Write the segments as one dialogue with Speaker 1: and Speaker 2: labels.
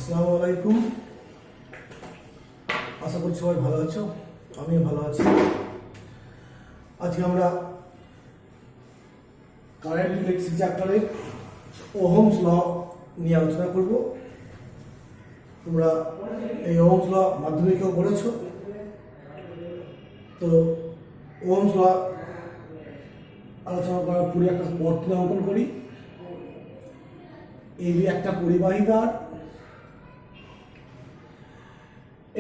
Speaker 1: আসসালামু আলাইকুম। আশা করছি সবাই ভালো আছো, আমিও ভালো আছি। আজকে আমরা কারেন্ট ইলেকট্রিক চ্যাপ্টারে ওহমস ল নিয়ে আলোচনা করব। তোমরা এই ওহমস ল মাধ্যমিকেও পড়েছ। তো ওহমস ল আলোচনা করার পরে একটা পথ অঙ্কন করি। এই একটা পরিবাহী তার,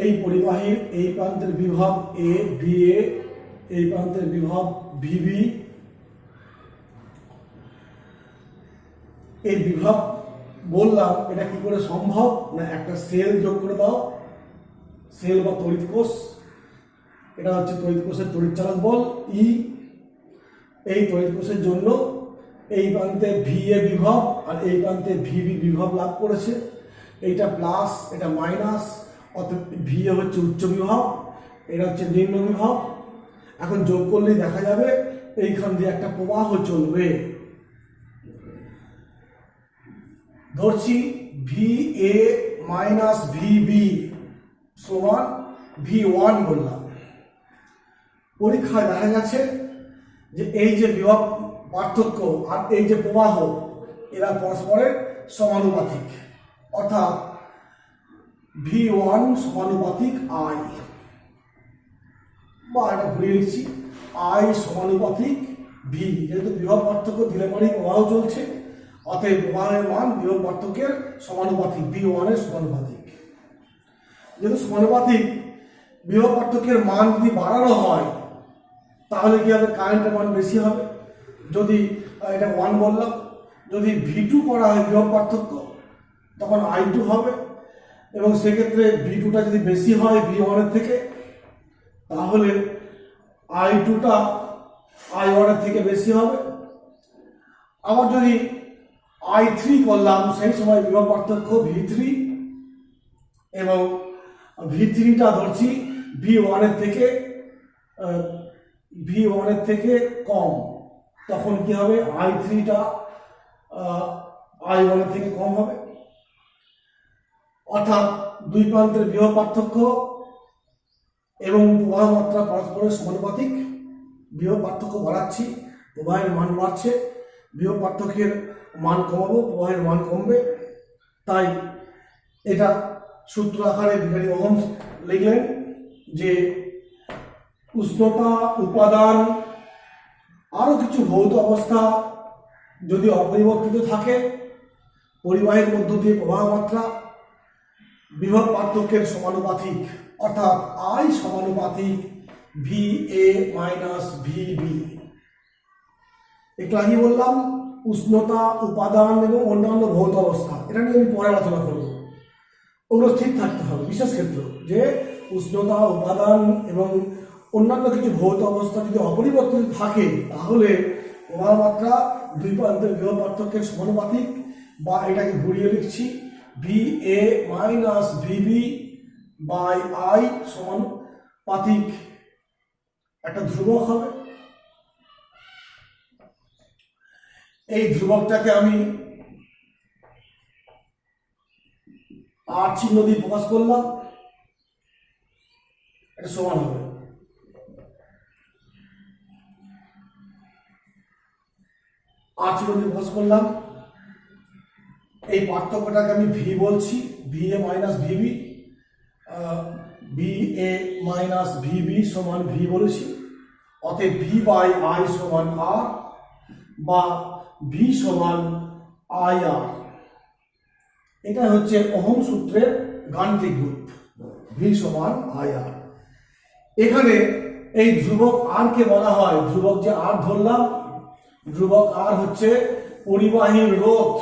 Speaker 1: এই পরিবাহীর এই প্রান্তের বিভব এ ভি এ, এই প্রান্তের বিভব ভিবি। এই বিভব বললাম এটা কি করে সম্ভব না, একটা সেল যোগ করে দাও, সেল বা তড়িৎ কোষ। এটা হচ্ছে তড়িৎ কোষের তড়িৎচালক বল ই। এই তড়িৎ কোষের জন্য এই প্রান্তে ভি এ বিভব আর এই প্রান্তে ভিবি বিভব লাভ করেছে। এইটা প্লাস, এটা মাইনাস, অর্থাৎ ভি এ হচ্ছে উচ্চ বিভব, এটা হচ্ছে নিম্ন বিভব। এখন যোগ করলেই দেখা যাবে এইখান দিয়ে একটা প্রবাহ চলবে। ধরছি ভি এ মাইনাস ভিবি সমান ভি ওয়ান বললাম। পরীক্ষায় দেখা গেছে যে এই যে বিভব পার্থক্য আর এই যে প্রবাহ এরা পরস্পরের সমানুপাতিক, অর্থাৎ ভি ওয়ান সমানুপাতিক আই, বা এটা ঘুরিয়ে লিখছি আই সমানুপাতিক ভি। যেহেতু বিভব পার্থক্য দিলে পরেই প্রবাহ চলছে, অতএব প্রবাহের মান বিভব পার্থক্যের সমানুপাতিক, ভি ওয়ানের সমানুপাতিক। যেহেতু সমানুপাতিক, বিভব পার্থক্যের মান যদি বাড়ানো হয় তাহলে কি হবে, কারেন্টের মান বেশি হবে। যদি এটা ওয়ান বললাম, যদি ভি টু করা হয় বিভব পার্থক্য তখন আই টু হবে, এবং সেক্ষেত্রে ভি টুটা যদি বেশি হয় ভি ওয়ানের থেকে তাহলে আই টুটা আই ওয়ানের থেকে বেশি হবে। আবার যদি আই থ্রি করলাম সেই সময় বিভব পার্থক্য ভি থ্রি, এবং ভি থ্রিটা ধরছি ভি ওয়ানের থেকে কম, তখন কি হবে, আই থ্রিটা আই ওয়ানের থেকে কম হবে। অর্থাৎ দুই প্রান্তের বিভব পার্থক্য এবং প্রবাহ মাত্রা পরস্পরের সমানুপাতিক। বিভব পার্থক্য বাড়াচ্ছি, প্রবাহের মান বাড়ছে, বিভব পার্থক্যের মান কমাবো, প্রবাহের মান কমবে। তাই এটা সূত্র আকারে বিজ্ঞানী ওহমস লিখলেন যে উষ্ণতা, উপাদান, আরো কিছু ভৌত অবস্থা যদি অপরিবর্তিত থাকে, পরিবাহের মধ্য দিয়ে প্রবাহ মাত্রা বিভব পার্থক্যের সমানুপাতিক, অর্থাৎ আই সমানুপাতিক ভি এ মাইনাস ভিবি। একটু আগে বললাম উষ্ণতা, উপাদান এবং অন্যান্য ভৌত অবস্থা, এটা নিয়ে আমি পরে আলোচনা করব। ওগুলো ঠিক থাকতে হবে। বিশেষ ক্ষেত্র যে উষ্ণতা, উপাদান এবং অন্যান্য কিছু ভৌত অবস্থা যদি অপরিবর্তিত থাকে তাহলে প্রবাহ মাত্রা দুই প্রান্তের বিভব পার্থক্যের সমানুপাতিক, বা এটাকে ঘুরিয়ে লিখছি V A minus V B by I সমানুপাতিক একটা ধ্রুবক হবে। এই ধ্রুবকটাকে আমি আর চিহ্ন দিয়ে প্রকাশ করলাম, এটা সমান হবে আর চিহ্ন দিয়ে প্রকাশ করলাম। এই পার্থক্যটাকে আমি ভি বলছি, V A minus VB, V A minus VB সমান ভি বলেছি। অতএব ভি বাই আই সমান আর, বা ভি সমান আই আর। এটা হচ্ছে ওহম সূত্রের গাণিতিক রূপ, ভি সমান আই আর। এখানে এই ধ্রুবক আর কে বলা হয়, ধ্রুবক যে আর ধরলাম, ধ্রুবক আর হচ্ছে পরিবাহীর রোধ,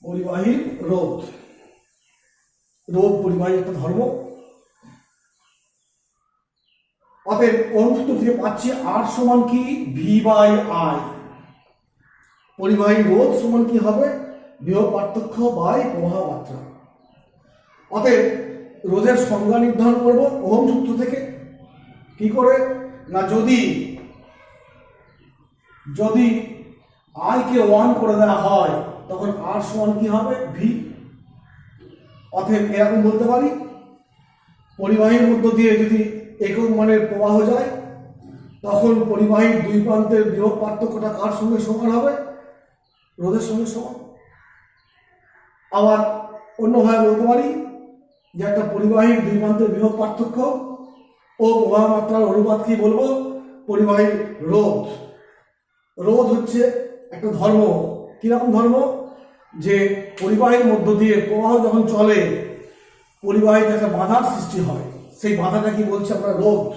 Speaker 1: পরিবাহীর রোধ। রোধ পরিবাহী একটা ধর্ম। অতএব ওহম সূত্র থেকে পাচ্ছি আর সমান কি, ভি বাই আই। পরিবাহী রোধ সমান কি হবে, বিভব পার্থক্য বাই প্রবাহ মাত্রা। অতএব রোধের সংজ্ঞা নির্ধারণ করব ওহম সূত্র থেকে। কি করে না, যদি আই কে 1 করে দেওয়া হয় তখন আর সমান কি হবে ভি। অতএব এরকম বলতে পারি পরিবাহীর মধ্য দিয়ে যদি একক মানের প্রবাহ যায় তখন পরিবাহীর দুই প্রান্তের বিভব পার্থক্যটা কার সঙ্গে সমান হবে? রোধের সঙ্গে সমান। আবার অন্যভাবে বলতে পারি যে একটা পরিবাহীর দুই প্রান্তের বিভব পার্থক্য ও প্রবাহ মাত্রার অনুপাত কি বলবো? পরিবাহীর রোধ। রোধ হচ্ছে একটা ধর্ম। কিরকম ধর্ম? যে পরিবাহীর মধ্য দিয়ে প্রবাহ যখন চলে পরিবাহীতে একটা বাধার সৃষ্টি হয়, সেই বাধাটা কি বলছে আমরা? রোধ।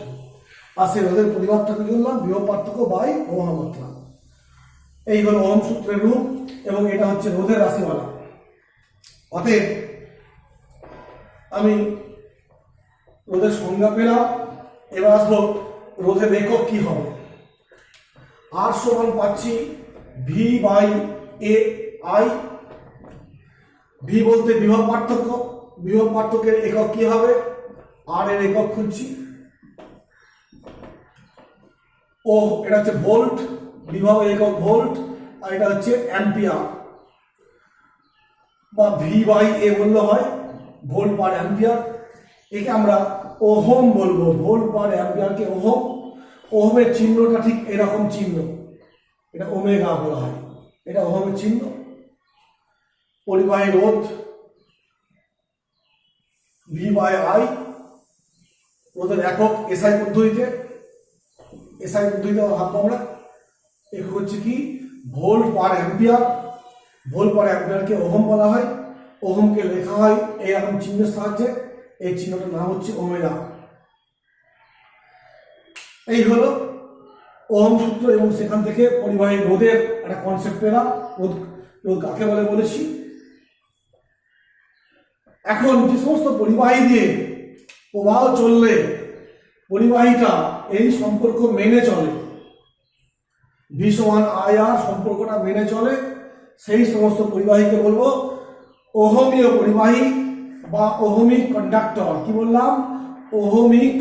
Speaker 1: আর সেই রোধের পরিমাপটা কি বললাম? বিভব পার্থক্য বাই প্রবাহ মাত্রা। এই হলো ওহম সূত্রের রূপ এবং এটা হচ্ছে রোধের রাশিমালা। অতএব আমি রোধের সংজ্ঞা পেলাম। এবার আসবো রোধের একক কি হবে। আর সমান পাচ্ছি V by A I. V বলতে বিভব পার্থক্য, বিভব পার্থক্যের একক কি হবে? আর এর একক খুঁজছি। ও এটা হচ্ছে ভোল্ট, বিভবের একক ভোল্ট, আর এটা হচ্ছে অ্যাম্পিয়ার বা ভি বাই এ বললে হয়, ভোল্ট পার অ্যাম্পিয়ার। একে আমরা ওহম বলবো, ভোল্ট পার অ্যাম্পিয়ারকে ওহম। ওহমের চিহ্নটা ঠিক এরকম চিহ্ন, এটা ওমেগা বলা হয়, এটা ওহমের চিহ্ন। পরিবাহী রোধ ভি বাই আই, রোধের একক এসআই পদ্ধতিতে, এসআই পদ্ধতিতে ভাববো আমরা। একক হচ্ছে কি? Volt per ampere. Volt per অ্যাম্পিয়ারকে ওহম বলা হয়। ওহমকে লেখা হয় এইরকম চিহ্নের সাহায্যে, এই চিহ্নটার নাম হচ্ছে ওমেগা। এই হলো ওহম সূত্র এবং সেখান থেকে পরিবাহী রোধের একটা কনসেপ্ট পেলাম। রোধ রোধ কাকে বলে বলেছি। এখন যে সমস্ত পরিবাহী দিয়ে প্রবাহ চললে পরিবাহীটা এই সম্পর্ক মেনে চলে, ভি সমান আই আর সম্পর্কটা মেনে চলে, সেই সমস্ত পরিবাহীকে বলবো ওহমীয় পরিবাহী বা ওহমিক কন্ডাক্টর। কি বললাম? ওহমিক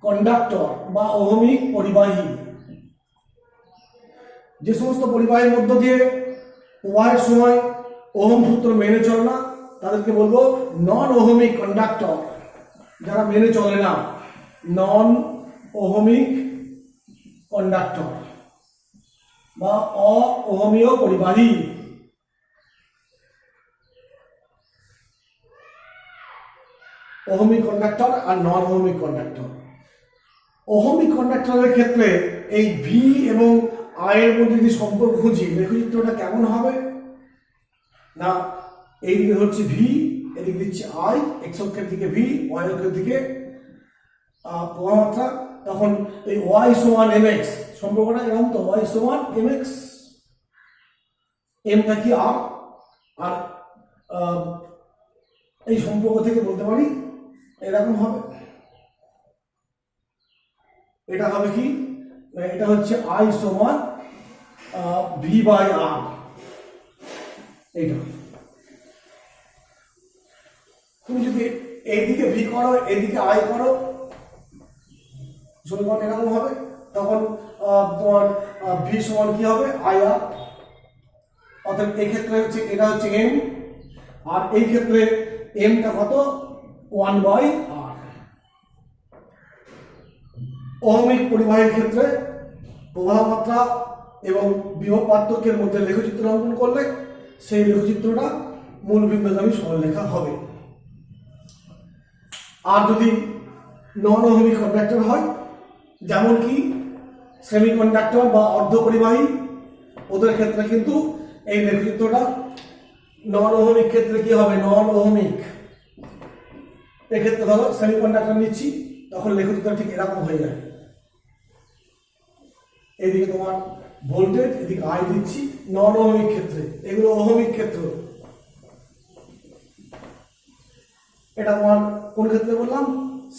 Speaker 1: কন্ডাক্টর বা ওহমিক পরিবাহী। যে সমস্ত পরিবাহীর মধ্য দিয়ে প্রবাহের সময় ওহম সূত্র মেনে চলে না তাদেরকে বলবো নন ওহমিক কন্ডাক্টর। যারা মেনে চলে না, নন ওহমিক কন্ডাক্টর বা অওহমীয় পরিবাহী। ওহমিক কন্ডাক্টর আর নন ওহমিক কন্ডাক্টর। ওহমিক কন্ডাক্টরের ক্ষেত্রে এই ভি এবং আই এর মধ্যে যদি সম্পর্ক খুঁজি, লেখচিত্রটা কেমন হবে? না, এইদিকে হচ্ছে ভি, এদিকে দিচ্ছে আই, এক্স অক্ষের দিকে ভি, ওয়াই অক্ষের দিকে প্রবাহ মাত্রা। তখন এই ওয়াই সমান এম এক্স সম্পর্কটা এরকম তো, ওয়াই সমান এম এক্স, এমটা কি আর, আর এই সম্পর্ক থেকে বলতে পারি এরকম হবে। এটা হবে কি? এটা হচ্ছে আই সমান ভি বাই আর। এইটা তুমি যদি এইদিকে ভি করো, এইদিকে আই করো, সমীকরণ এরকম হবে। তখন তোমার ভি সমান কি হবে? আই আর। অর্থাৎ এই ক্ষেত্রে হচ্ছে এটা হচ্ছে এম, আর এই ক্ষেত্রে এমটা কত? 1/r। ওহমিক পরিবাহীর ক্ষেত্রে প্রবাহ মাত্রা এবং বিভব পার্থক্যের মধ্যে লেখচিত্র অঙ্কন করলে সেই লেখচিত্রটা মূল বিন্দুগামী সরলরেখা হবে। আর যদি নন ওহমিক কন্ডাক্টর হয়, যেমন কি সেমিকন্ডাক্টর বা অর্ধপরিবাহী, ওদের ক্ষেত্রে কিন্তু এই লেখচিত্রটা নন ওহমিক ক্ষেত্রে কি হবে? Non ohmic. এক্ষেত্রে ধরো সেমিকন্ডাক্টর নিচ্ছি, তখন লেখচিত্র ঠিক এরকম হয়ে যায়। এইদিকে তোমার ভোল্টেজ, এদিকে আই দিচ্ছি, নন ওহমিক ক্ষেত্রে। এগুলো ওহমিক ক্ষেত্র। এটা তোমার কোন ক্ষেত্রে বললাম?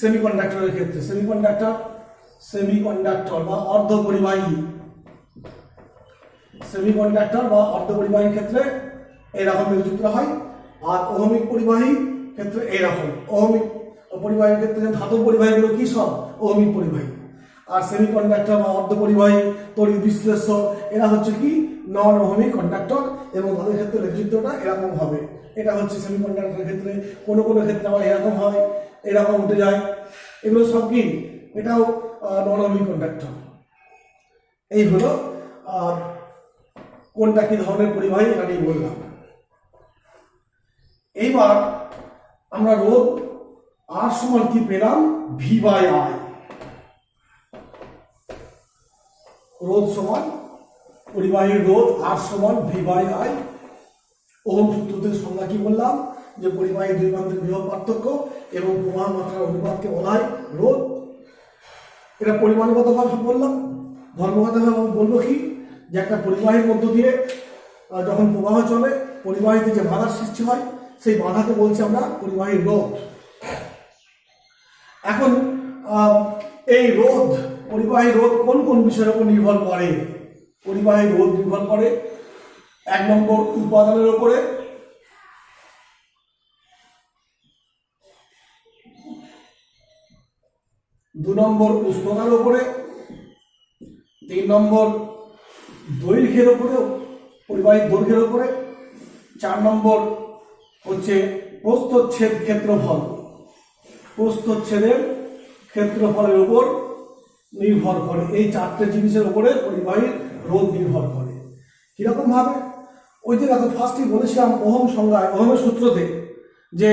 Speaker 1: সেমিকন্ডাক্টরের ক্ষেত্রে। সেমিকন্ডাক্টর বা অর্ধপরিবাহী, সেমিকন্ডাক্টর বা অর্ধপরিবাহীর ক্ষেত্রে এরকম লেখচিত্র হয়। আর ওহমিক পরিবাহী ক্ষেত্রে এরকম। ওহমিক পরিবাহীর ক্ষেত্রে ধাতব পরিবাহীগুলো কি? সব ওহমিক পরিবাহী। আর সেমিকন্ডাক্টর বা অর্ধপরিবাহী, তড়িৎ বিশ্লেষ্য, এরা হচ্ছে কি? নন ওহমিক কন্ডাক্টর, এবং তাদের ক্ষেত্রে লেখচিত্রটা এরকম হবে। এটা হচ্ছে সেমিকন্ডাক্টরের ক্ষেত্রে, কোনো কোনো ক্ষেত্রে আবার এরকম হয়, এরকম উঠে যায়, এগুলো সব কি, এটাও নন ওহমিক কন্ডাক্টর। এই হলো কোনটা কি ধরনের পরিবাহী এটা নিয়ে বললাম। এইবার আমরা রোধ আর সমান কি পেলাম, ভি বাই আই। রোধ সমান, পরিবাহীর রোধ আর সমান ভি বাই আই। ওহম সূত্রতে সংজ্ঞা কি বললাম, যে পরিবাহী দুই প্রান্তের বিভব পার্থক্য এবং প্রবাহ মাত্রার অনুপাতকে বলা হয় রোধ। এটা পরিমাণগতভাবে বললাম। ধর্মগতভাবে বলবো কি, যে একটা পরিবাহীর মধ্য দিয়ে যখন প্রবাহ চলে, পরিবাহীতে যে বাধার সৃষ্টি হয়, সেই বাধাকে বলছি আমরা পরিবাহীর রোধ। এখন এই রোধ, পরিবাহী রোধ কোন কোন বিষয়ের উপর নির্ভর করে? পরিবাহী রোধ নির্ভর করে 1 নম্বর উপাদানের উপরে, 2 নম্বর উষ্ণতার উপরে, 3 নম্বর দৈর্ঘ্যের উপরে, পরিবাহীর দৈর্ঘ্যের উপরে, 4 নম্বর হচ্ছে প্রস্থচ্ছেদ ক্ষেত্রফল, প্রস্থচ্ছেদের ক্ষেত্রফলের উপর নির্ভর করে। এই 4টে জিনিসের উপরে পরিবাহীর রোধ নির্ভর করে। কিরকম ভাবে? ওই যে দেখো ফার্স্টই বলেছিলাম ওহম সংজ্ঞায়, ওহমের সূত্রতে, যে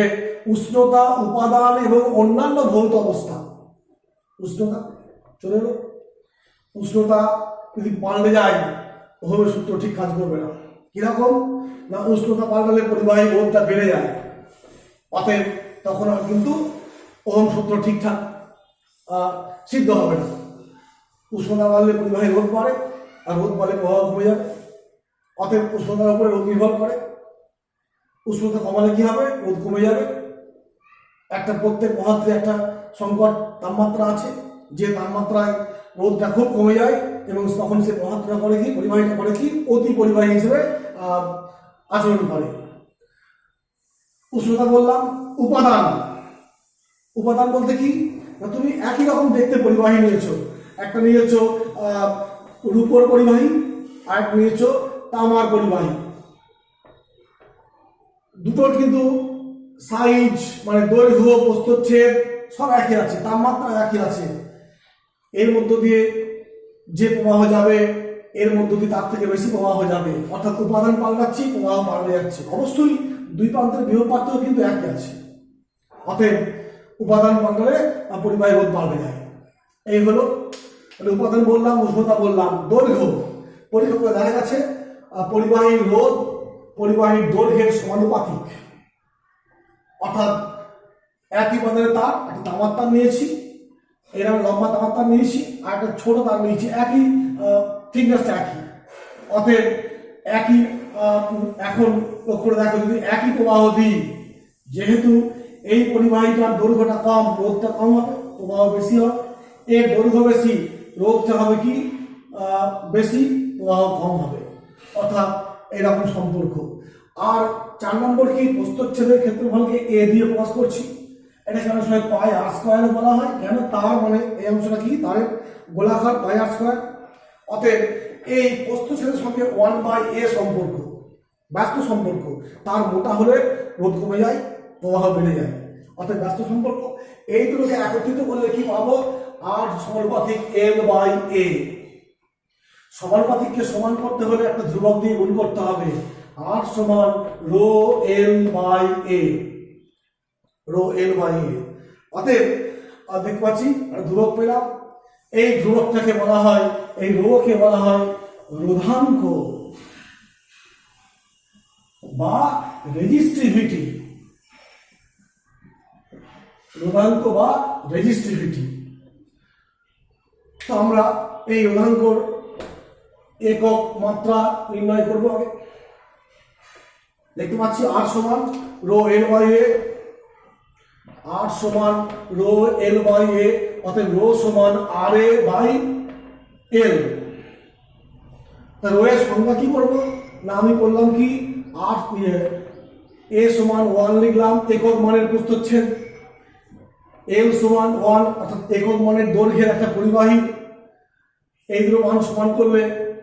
Speaker 1: উষ্ণতা, উপাদান এবং অন্যান্য ভৌত অবস্থা। উষ্ণতা চলে এলো, উষ্ণতা যদি পাল্টে যায় ওহমের সূত্র ঠিক কাজ করবে না। কিরকম না, উষ্ণতা পাল্টালে পরিবাহী রোধটা বেড়ে যায়, অতএব তখন আর কিন্তু ওহম সূত্র ঠিকঠাক সিদ্ধ হবে না। উষ্ণতা বাড়লে পরিবাহী রোধ বাড়ে, আর রোধ বাড়লে প্রবাহ কমে যাবে, অতএব উষ্ণতার উপরে রোধ নির্ভর করে। উষ্ণতা কমালে কি হবে, রোধ কমে যাবে। একটা প্রত্যেক পদার্থে একটা সংকট তাপমাত্রা আছে, যে তাপমাত্রায় রোধটা খুব কমে যায়, এবং তখন সে পদার্থটা করে কি, পরিবাহীটা করে কি, অতি পরিবাহী হিসেবে আচরণ করে। উষ্ণতা বললাম। উপাদান, উপাদান বলতে কি না, তুমি একই রকম দেখতে পরিবাহী নিয়েছো, একটা নিয়েছো রূপোর পরিবাহী, আর একটা নিয়েছো তামার পরিবাহী। দুটোর কিন্তু সাইজ মানে দৈর্ঘ্য, প্রস্থচ্ছেদ সব একই আছে, তাপমাত্রা একই আছে। এর মধ্য দিয়ে যে প্রবাহ যাবে, এর মধ্য দিয়ে তার থেকে বেশি প্রবাহ যাবে, অর্থাৎ উপাদান পাল্টাচ্ছি, প্রবাহ পাল্টে যাচ্ছে। অবশ্যই দুই প্রান্তের বিভব পার্থক্য কিন্তু একই আছে, অতএব উপাদান পাল্টালে পরিবাহী রোধ পাল্টে যায়। এই হলো উপাদান বললাম, উষ্ণতা বললাম। দৈর্ঘ্য, পরীক্ষা করে দেখা গেছে পরিবাহীর রোধ পরিবাহীর দৈর্ঘ্যের সমানুপাতিক, অর্থাৎ একই উপাদানের তার, একটা তামার তার নিয়েছি, এরকম লম্বা তামার তার নিয়েছি, আর একটা ছোট তার নিয়েছি, একই থিকনেসটা একই, অতএব একই। এখন লক্ষ্য করে দেখো, যদি একই প্রবাহ দিই, যেহেতু এই পরিবাহীটার দৈর্ঘ্যটা কম, রোধটা কম হবে, প্রবাহ বেশি হবে। এর দৈর্ঘ্য বেশি, রোধটা হবে কি বেশি, প্রবাহ কম হবে, অর্থাৎ এরকম সম্পর্ক। আর 4 নম্বর কি, প্রস্থচ্ছেদের ক্ষেত্রফলকে এ দিয়ে প্রকাশ করছি। এটা কেন সময় পাই আর স্কোয়ারে বলা হয়, কেন, তার মানে এই অংশটা কি, তারের গোলাকার, পাই আর স্কোয়ার। অতএব এই প্রস্থচ্ছেদের সঙ্গে 1/a সম্পর্ক, ব্যস্ত সম্পর্ক, তার মোটা হলে রোধ কমে যায়, প্রবাহ বেড়ে যায়, অর্থাৎ ব্যস্ত সম্পর্ক। এই দুটোকে একত্রিত করলে কি পাবো, আর সমানুপাতিক L/A। সমানুপাতিককে সমান করতে হলে একটা ধ্রুবক দিয়ে গুণ করতে হবে, আর সমান রো L/A, রো L/A। অতএব দেখতে পাচ্ছি ধ্রুবক পেলাম। এই ধ্রুবকটাকে বলা হয়, এই রোকে বলা হয় রোধাঙ্ক বা রেজিস্টিভিটি, রোধাঙ্ক বা রেজিস্টিভিটি। তো আমরা এই রোধাঙ্কর একক মাত্রা নির্ণয় করবো আগে। দেখতে পাচ্ছি আর সমান রো L/A, আর সমান রো L/A, অতএব রো সমান RA/L। তা রো এর সংজ্ঞা কি করবো না, আমি বললাম কি, আর এ সমান 1 লিখলাম, একক মানের প্রস্থচ্ছেদ, L সমান 1, অর্থাৎ একক মানের দৈর্ঘ্যের একটা পরিবাহী। এই দুটো মান সমান করলে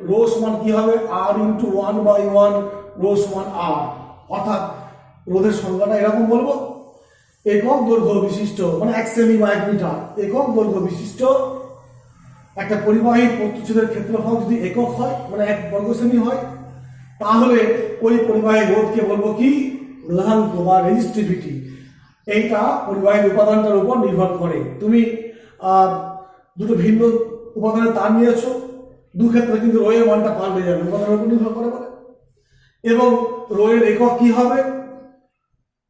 Speaker 1: রো সমান কি হবে আর ইন্টু 1/1 রো সমান আর, অর্থাৎ রোধের সংখ্যাটা এরকম বলবো, একক দৈর্ঘ্য বিশিষ্ট মানে 1 সেমি বা 1 মিটার একক দৈর্ঘ্য বিশিষ্ট একটা পরিবাহী প্রতিচ্ছেদের ক্ষেত্রফল যদি একক হয় মানে 1 বর্গ সেমি হয়, তাহলে ওই পরিবাহী রোধকে বলবো কি রোধাঙ্ক বা রেজিস্টিভিটি। এইটা পরিবাহীর উপাদানটার উপর নির্ভর করে। তুমি দুটো ভিন্ন উপাদানের তার নিয়েছো, দু ক্ষেত্রে কিন্তু রো এর মানটা পাল্টে যাবে, উপাদানের উপর নির্ভর করে বলে। এবং রো এর একক কি হবে,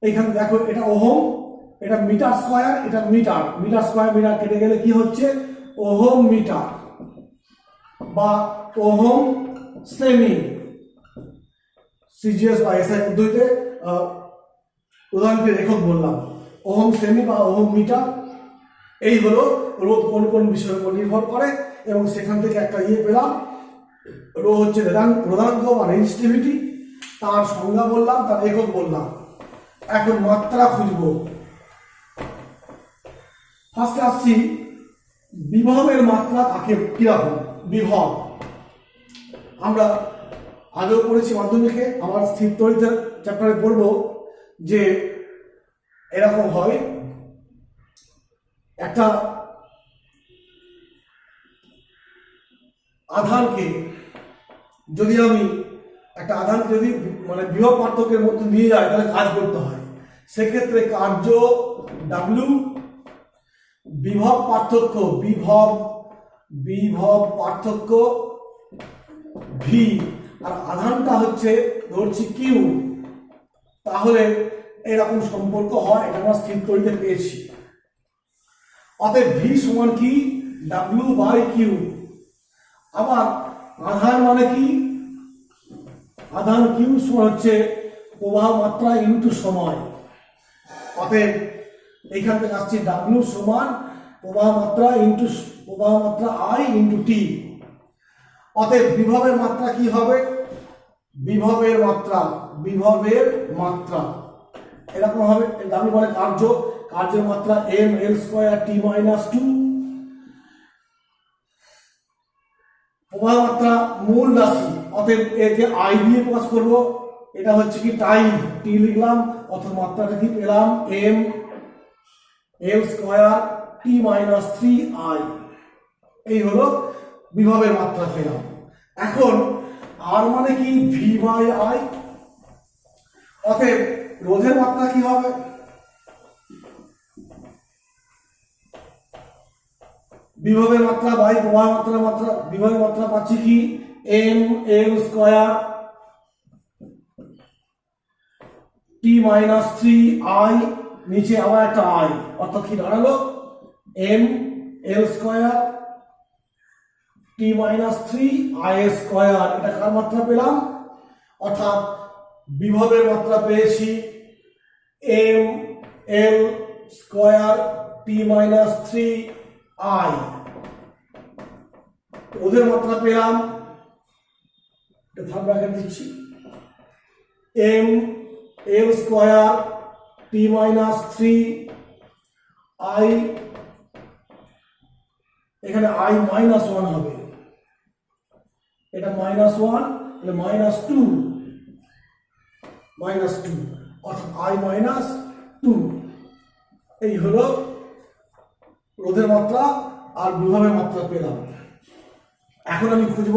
Speaker 1: এইখানে দেখো এটা ওহম, এটা মিটার স্কয়ার, এটা মিটার, মিটার স্কয়ার মিটার কেটে গেলে কি হচ্ছে ওহম মিটার বা ওহম সেমি। সিজিএস বা এসআই পদ্ধতিতে উদাহরণের একক বললাম, ওহম সেমি বা ওহম মিটার। এই হলো রোধ কোন কোন বিষয়ের উপর নির্ভর করে, এবং সেখান থেকে একটা পেলাম, রো হচ্ছে রোধাঙ্ক বা রেজিস্টিভিটি, তার সংজ্ঞা বললাম, তার একক বললাম। এখন মাত্রা খুঁজবো। ফার্স্টে আসছি বিভবের মাত্রা কাকে কিরকম। বিভব আমরা আগেও পড়েছি মাধ্যমিকে, আবার স্থির তড়িতের চ্যাপ্টারে পড়বো যে এরকম হয়, একটা আধানকে যদি আমি একটা আধানকে যদি মানে বিভব পার্থক্যের মধ্যে নিয়ে যায় তাহলে কাজ করতে হয়। সেক্ষেত্রে কার্য ডাব্লিউ, বিভব পার্থক্য বিভব পার্থক্য ভি, আর আধানটা হচ্ছে ধরছি কিউ। তাহলে এরকম সম্পর্ক হয়, এটা আমরা স্থির তড়িতে পেয়েছি। অতএব ভি সমান কি ডাব্লিউ বাই কিউ। আবার আধান মানে কি, আধান কিউ সমান হচ্ছে প্রবাহ মাত্রা ইনটু সময়। অতএব এইখান থেকে আসছে ডাব্লিউ সমান প্রবাহ মাত্রা ইনটু প্রবাহ মাত্রা আই ইনটু টি। অতএব বিভবের মাত্রা কি হবে, বিভবের মাত্রা এরকম হবে। ডাব্লিউ মানে কার্যের মাত্রা এম এল স্কয়ার টি মাইনাস 2। প্রবাহ মাত্রা মূল রাশি, অতএব একে আই দিয়ে প্রকাশ করবো। এটা হচ্ছে কি টাইম, টি লিখলাম, অথবা মাত্রাটা কি পেলাম এম এল স্কয়ার টি মাইনাস 3i। এই হলো বিভবের মাত্রা পেলাম। এখন আর মানে কি ভি বাই আই। অতএব রোধের মাত্রা কি হবে, বিভবের মাত্রা বাই প্রবাহ মাত্রা, বিভবের মাত্রা পাচ্ছি কি এম এল স্কয়ার টি মাইনাস 3i, নিচে আবার একটা আই, অর্থাৎ কি দাঁড়ালো এম এল স্কয়ার টি মাইনাস 3i স্কয়ার। এটা কার মাত্রা পেলাম, অর্থাৎ বিভবের মাত্রা পেয়েছি এম এল স্কয়ার টি মাইনাস 3i। ওদের মাত্রা পেলাম, এটা থার্ড ব্র্যাকেট দিচ্ছি, এম এল স্কয়ার টি মাইনাস 3i, এখানে i মাইনাস 1 হবে, এটা -1 তাহলে -2, অর্থাৎ i মাইনাস 2। এই হলো রোধের মাত্রা আর বিভবের মাত্রা পেলাম। এখন আমি খুঁজব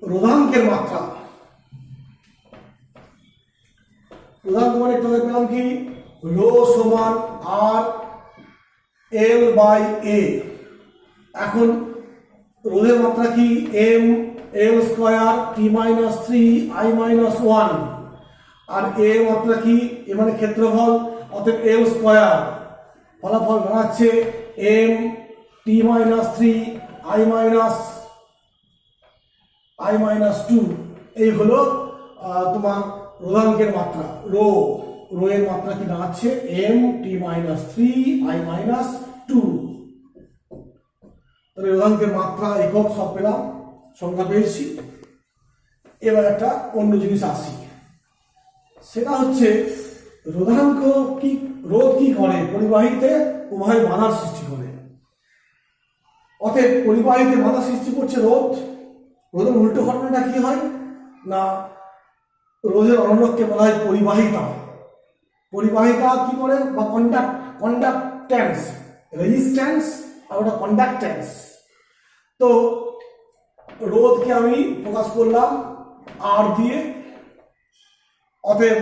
Speaker 1: রোধাঙ্কের মাত্রা। রোধাঙ্ক মানে তোদের পেলাম কি রো সমান আর এল বাই এ। এখন রোধের মাত্রা কি এম এল স্কয়ার টি মাইনাস 3i মাইনাস 1, আর এ মাত্রা কি এ মানে ক্ষেত্রফল, অতএব এল স্কয়ার। ফলাফল দাঁড়াচ্ছে M T minus 3i minus 2। এই হলো তোমার রোধাঙ্কের মাত্রা। রো এর মাত্রা কি দাঁড়াচ্ছে M T minus 3i minus 2। তাহলে রোধাঙ্কের মাত্রা একক সব পেলাম, সংখ্যা পেয়েছি। এবার একটা অন্য জিনিস আসি, সেটা হচ্ছে রোধাঙ্ক কি, রোধ কি করে পরিবাহীতে প্রবাহে বাধার সৃষ্টি করে। অতএব পরিবাহীতে বাধা সৃষ্টি করছে রোধ। রোধের উল্টো ঘটনাটা কি হয় না, রোধের অনুরোধকে বলা হয় পরিবাহিতা। পরিবাহিতা কি করে, বা কন্ডাক্ট্যান্স, রেজিস্ট্যান্স আর ওটা কন্ডাক্ট্যান্স। তো রোধকে আমি প্রকাশ করলাম আর দিয়ে। অতএব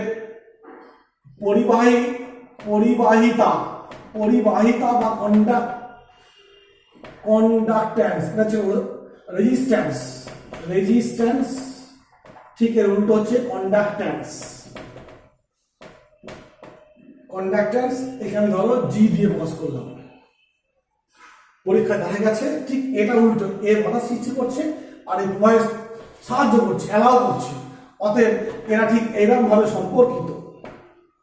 Speaker 1: পরিবাহিতা বা কন্ডাক্ট্যান্স, এটা হচ্ছে রেজিস্ট্যান্স, ঠিক এর উল্টো হচ্ছে কন্ডাক্ট্যান্স। এখানে ধরো জি দিয়ে প্রকাশ করলাম। পরীক্ষায় দেখা গেছে ঠিক এটা উল্টো, এর বাধা সৃষ্টি করছে আর এই প্রবাহে সাহায্য করছে, অ্যালাউ করছে। অতএব এরা ঠিক এইরকম ভাবে সম্পর্কিত।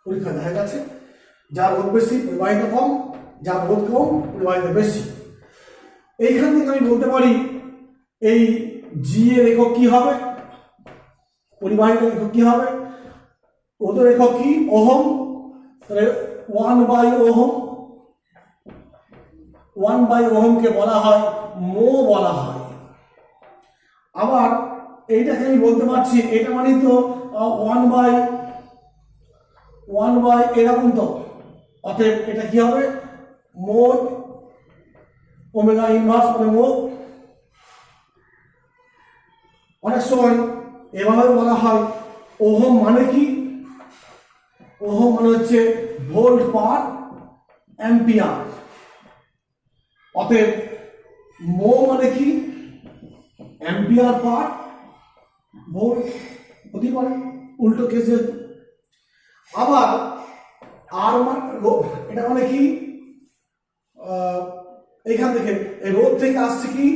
Speaker 1: পরীক্ষায় দেখা গেছে যার রোধ বেশি পরিবাহিতা কম, যার রোধ কম পরিবাহিতা বেশি। এইখান থেকে আমি বলতে পারি এই জি এর একক কি হবে, পরিবাহিতার একক কি হবে, রোধের একক কি, ওহম। তাহলে 1/ওহম, 1/ওহমকে বলা হয় মো বলা হয়। আবার এইটাকে আমি বলতে পারছি, এটা মানে তো 1/1 এরকম তো। অতএব এটা কি হবে, মো ওমেগা ইনভার্স মানে মো। অনেক সময় এভাবে বলা হয় ওহম মানে কি, ওহম মানে হচ্ছে ভোল্ট পার অ্যাম্পিয়ার। অতএব মো মানে কি, অ্যাম্পিয়ার পার ভোল্ট হতে পারে, উল্টো কেস যেহেতু। আবার আর এটা মানে কি, এখান থেকে রোধ থেকে আসছে কি,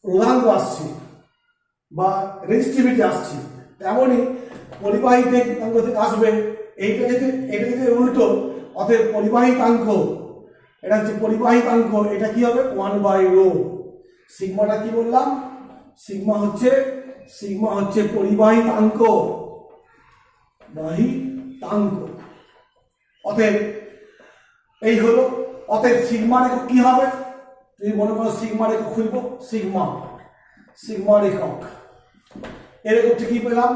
Speaker 1: রোধাঙ্ক আসছে বা রেজিস্টিভিটি আসছে। তেমনই পরিবাহিতে থেকে আসবে এটা যদি উল্টো। অতএব পরিবাহিতাঙ্ক, এটা হচ্ছে পরিবাহিতাঙ্ক, এটা কি হবে 1/ρ। সিগমাটা কি বললাম, সিগমা হচ্ছে পরিবাহিতাঙ্ক। অতএব এই হলো। অতএব সিগমার একক কি হবে, তুমি মনে করো সিগমার একক খুলবো, সিগমার একক এর এককটা কি পেলাম,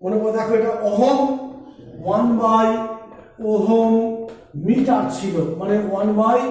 Speaker 1: মনে করে দেখো এটা ওহম, 1/ওহম মিটার ছিল, মানে 1/ওহম